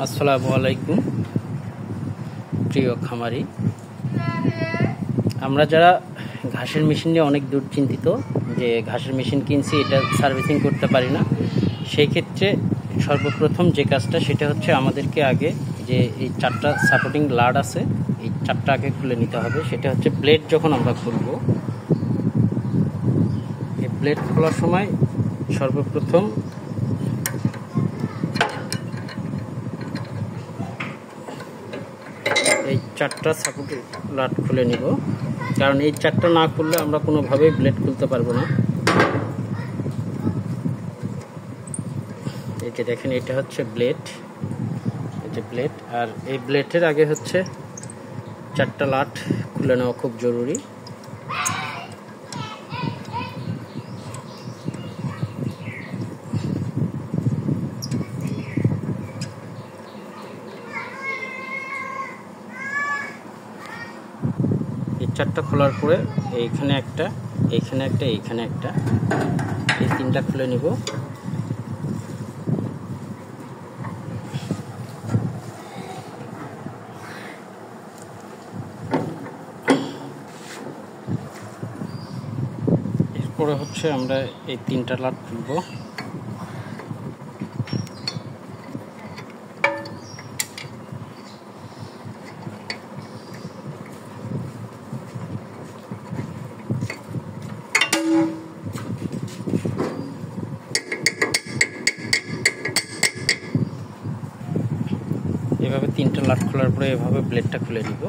আসসালামু আলাইকুম প্রিয় খামারি। আমরা যারা ঘাসের মেশিন নিয়ে অনেক দুশ্চিন্তিত যে ঘাসের মেশিন কিনছি, এটা সার্ভিসিং করতে পারি না, সেই ক্ষেত্রে সর্বপ্রথম যে কাজটা সেটা হচ্ছে আমাদেরকে আগে যে এই 4টা সাপোর্টিং লাড আছে, এই 4টা আগে খুলে নিতে হবে। সেটা হচ্ছে ব্লেড। যখন আমরা খুলব, এই ব্লেড খোলার সময় সর্বপ্রথম এই 4টা সাপোর্টিং লাড খুলে নিব, কারণ এই 4টা না খুললে আমরা কোনোভাবেই ব্লেড খুলতে পারবো না। এই যে দেখেন, এটা হচ্ছে ব্লেড, এই যে ব্লেড। আর এই ব্লেডের আগে হচ্ছে 4টা লাট খুলে নেওয়া খুব জরুরি। এই 4টা খোলার পরে এইখানে একটা, এইখানে একটা, এইখানে একটা, এই 3টা খুলে নিব। এরপরে হচ্ছে আমরা এই 3টা লাট খুলব। এভাবে 3টা লাট খোলার পরে এভাবে ব্লেডটা খুলে নিব।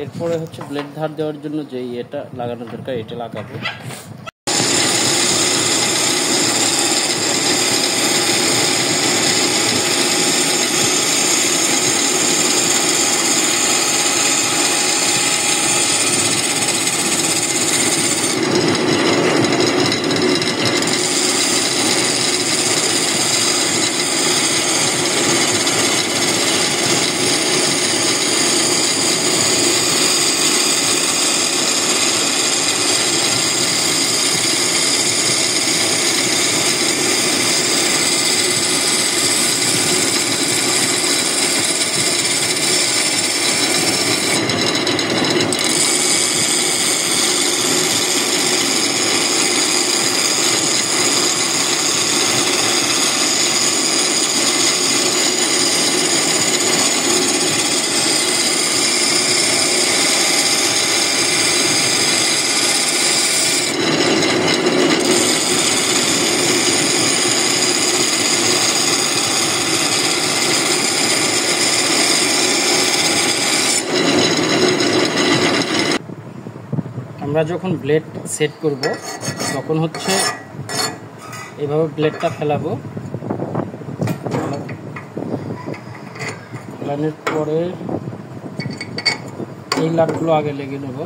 এরপরে হচ্ছে ব্লেড ধার দেওয়ার জন্য যে এটা লাগানো দরকার, এটা লাগাবো। আমরা যখন ব্লেড সেট করব তখন হচ্ছে এইভাবে ব্লেডটা ফেলাবো। ফেলানোর পরে এই লাটগুলো আগে লেগে নেব।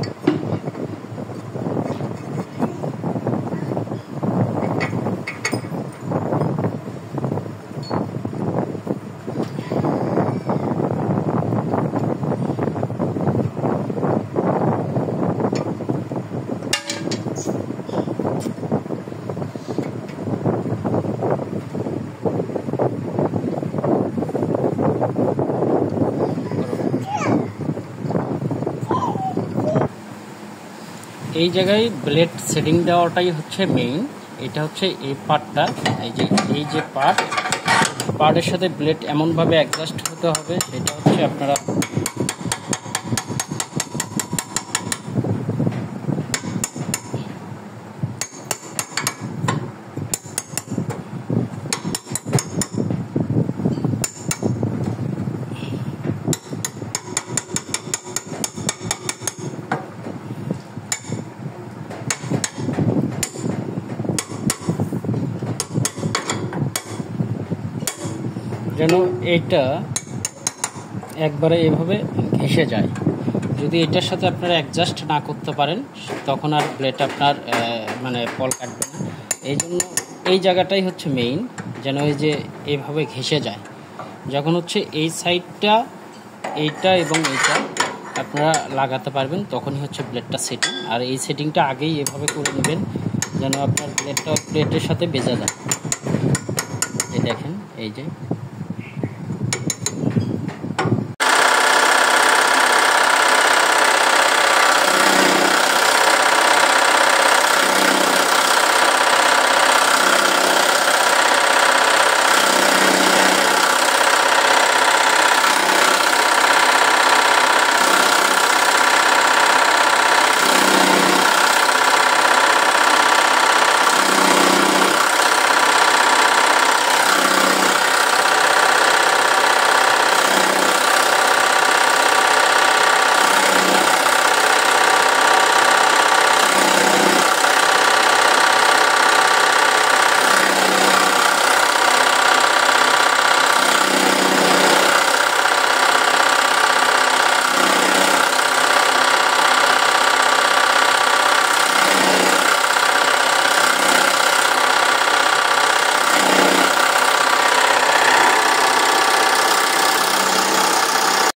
এই জায়গায় ব্লেড সেটিং দেওয়াটাই হচ্ছে মেইন। এটা হচ্ছে এই পার্টটা, এই যে পার্টের সাথে ব্লেড এমনভাবে অ্যাডজাস্ট হতে হবে, সেটা হচ্ছে আপনারা যেন এটা একবারে এভাবে ঘেঁষে যায়। যদি এটার সাথে আপনারা অ্যাডজাস্ট না করতে পারেন তখন আর ব্লেড আপনার মানে পল কাটবে না। এই জন্য এই জায়গাটাই হচ্ছে মেইন, যেন এই যে এইভাবে ঘেঁষে যায়। যখন হচ্ছে এই সাইডটা, এইটা এবং এইটা আপনারা লাগাতে পারবেন, তখনই হচ্ছে ব্লেডটা সেটিং। আর এই সেটিংটা আগেই এভাবে করে নেবেন যেন আপনার ব্লেডটা প্লেটের সাথে বেজে যায়। এই দেখেন, এই যে